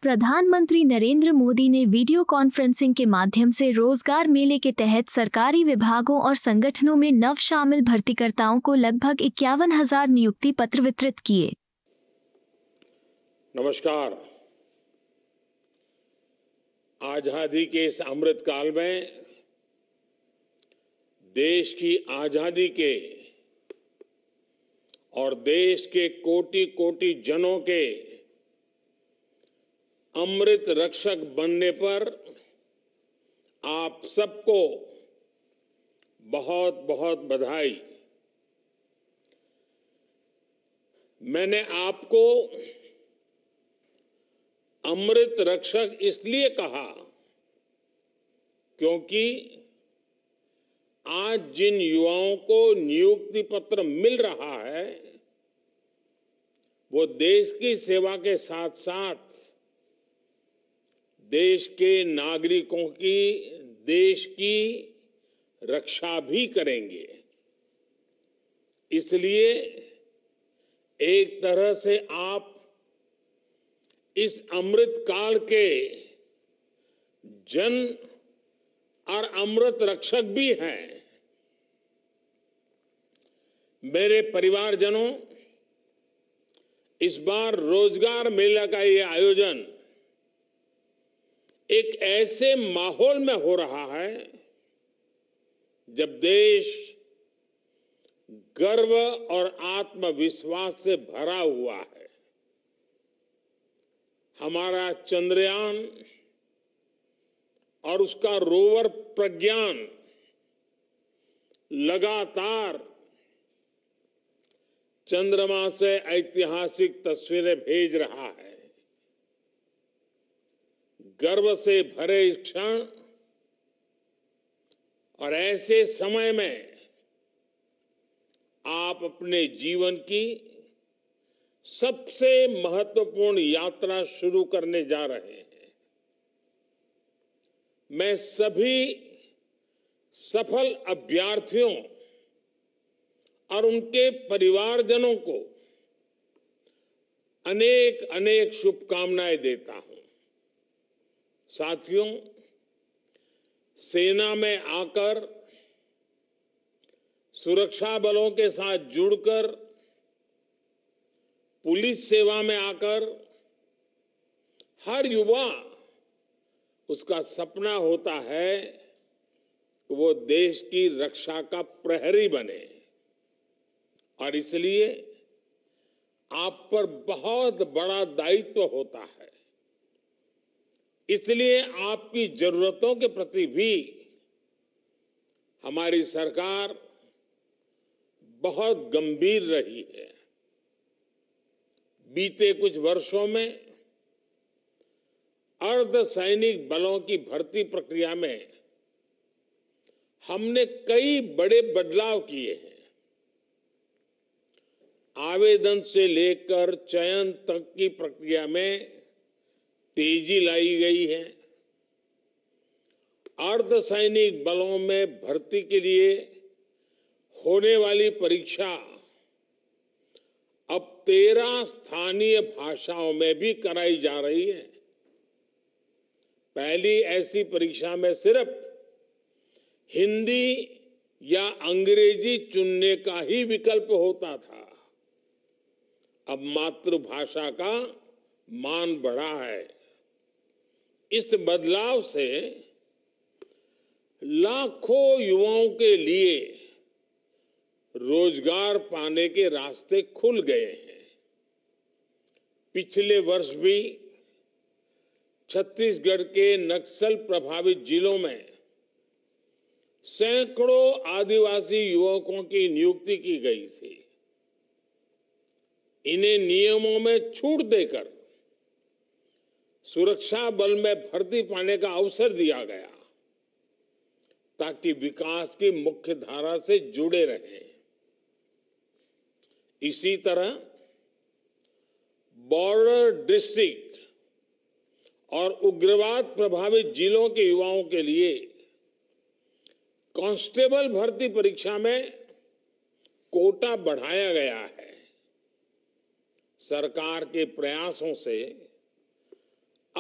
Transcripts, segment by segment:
प्रधानमंत्री नरेंद्र मोदी ने video conferencing के माध्यम से रोजगार मेले के तहत सरकारी विभागों और संगठनों में नव शामिल भर्तीकर्ताओं को लगभग 51,000 नियुक्ति पत्र वितरित किए। नमस्कार। आजादी के इस अमृत काल में देश की आजादी के और देश के कोटि कोटि जनों के अमृत रक्षक बनने पर आप सबको बहुत बहुत बधाई। मैंने आपको अमृत रक्षक इसलिए कहा क्योंकि आज जिन युवाओं को नियुक्ति पत्र मिल रहा है वो देश की सेवा के साथ साथ देश के नागरिकों की, देश की रक्षा भी करेंगे। इसलिए एक तरह से आप इस अमृत काल के जन और अमृत रक्षक भी हैं। मेरे परिवारजनों, इस बार रोजगार मेला का ये आयोजन एक ऐसे माहौल में हो रहा है जब देश गर्व और आत्मविश्वास से भरा हुआ है। हमारा चंद्रयान और उसका रोवर प्रज्ञान लगातार चंद्रमा से ऐतिहासिक तस्वीरें भेज रहा है। गर्व से भरे इस क्षण और ऐसे समय में आप अपने जीवन की सबसे महत्वपूर्ण यात्रा शुरू करने जा रहे हैं। मैं सभी सफल अभ्यर्थियों और उनके परिवारजनों को अनेक अनेक शुभकामनाएं देता हूं। साथियों, सेना में आकर सुरक्षा बलों के साथ जुड़कर पुलिस सेवा में आकर हर युवा उसका सपना होता है कि वो देश की रक्षा का प्रहरी बने और इसलिए आप पर बहुत बड़ा दायित्व होता है। इसलिए आपकी जरूरतों के प्रति भी हमारी सरकार बहुत गंभीर रही है। बीते कुछ वर्षों में अर्धसैनिक बलों की भर्ती प्रक्रिया में हमने कई बड़े बदलाव किए हैं। आवेदन से लेकर चयन तक की प्रक्रिया में तेजी लाई गई है। अर्धसैनिक बलों में भर्ती के लिए होने वाली परीक्षा अब 13 स्थानीय भाषाओं में भी कराई जा रही है। पहली ऐसी परीक्षा में सिर्फ हिंदी या अंग्रेजी चुनने का ही विकल्प होता था। अब मातृभाषा का मान बढ़ा है। इस बदलाव से लाखों युवाओं के लिए रोजगार पाने के रास्ते खुल गए हैं। पिछले वर्ष भी छत्तीसगढ़ के नक्सल प्रभावित जिलों में सैकड़ों आदिवासी युवकों की नियुक्ति की गई थी। इन्हें नियमों में छूट देकर सुरक्षा बल में भर्ती पाने का अवसर दिया गया ताकि विकास की मुख्य धारा से जुड़े रहें। इसी तरह बॉर्डर डिस्ट्रिक्ट और उग्रवाद प्रभावित जिलों के युवाओं के लिए कांस्टेबल भर्ती परीक्षा में कोटा बढ़ाया गया है। सरकार के प्रयासों से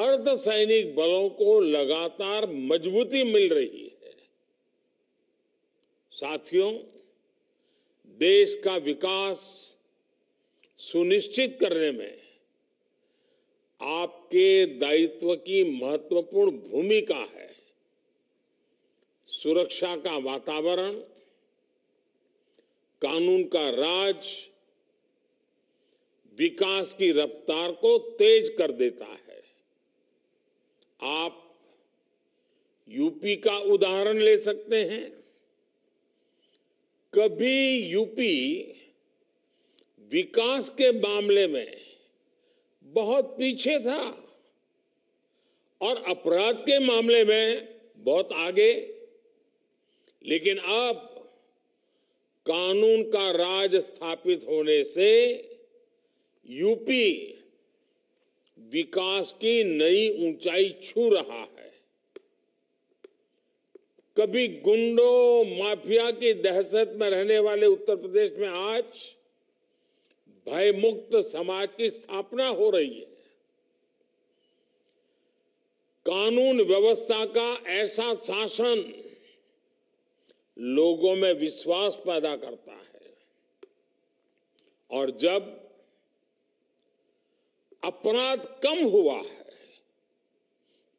अर्धसैनिक बलों को लगातार मजबूती मिल रही है। साथियों, देश का विकास सुनिश्चित करने में आपके दायित्व की महत्वपूर्ण भूमिका है। सुरक्षा का वातावरण, कानून का राज विकास की रफ्तार को तेज कर देता है। आप यूपी का उदाहरण ले सकते हैं। कभी यूपी विकास के मामले में बहुत पीछे था और अपराध के मामले में बहुत आगे, लेकिन अब कानून का राज स्थापित होने से यूपी विकास की नई ऊंचाई छू रहा है। कभी गुंडों माफिया की दहशत में रहने वाले उत्तर प्रदेश में आज भयमुक्त समाज की स्थापना हो रही है। कानून व्यवस्था का ऐसा शासन लोगों में विश्वास पैदा करता है और जब अपराध कम हुआ है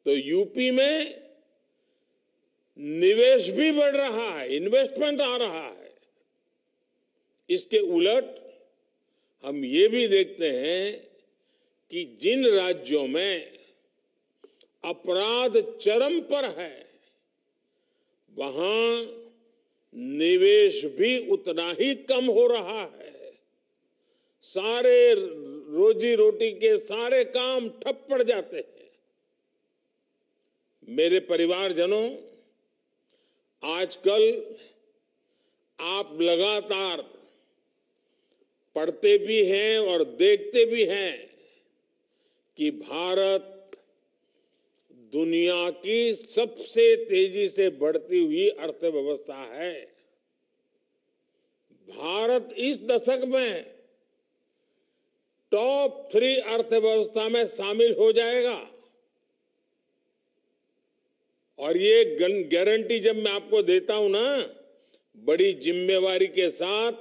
तो यूपी में निवेश भी बढ़ रहा है, इन्वेस्टमेंट आ रहा है। इसके उलट हम ये भी देखते हैं कि जिन राज्यों में अपराध चरम पर है वहां निवेश भी उतना ही कम हो रहा है। सारे रोजी रोटी के सारे काम ठप पड़ जाते हैं। मेरे परिवारजनों, आजकल आप लगातार पढ़ते भी हैं और देखते भी हैं कि भारत दुनिया की सबसे तेजी से बढ़ती हुई अर्थव्यवस्था है। भारत इस दशक में टॉप 3 अर्थव्यवस्था में शामिल हो जाएगा और ये गारंटी जब मैं आपको देता हूं ना, बड़ी जिम्मेवारी के साथ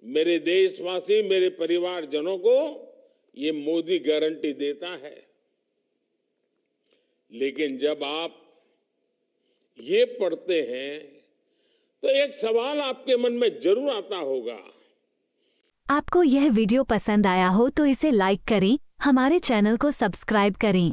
मेरे देशवासी, मेरे परिवारजनों को ये मोदी गारंटी देता है। लेकिन जब आप ये पढ़ते हैं तो एक सवाल आपके मन में जरूर आता होगा। आपको यह वीडियो पसंद आया हो तो इसे लाइक करें, हमारे चैनल को सब्सक्राइब करें।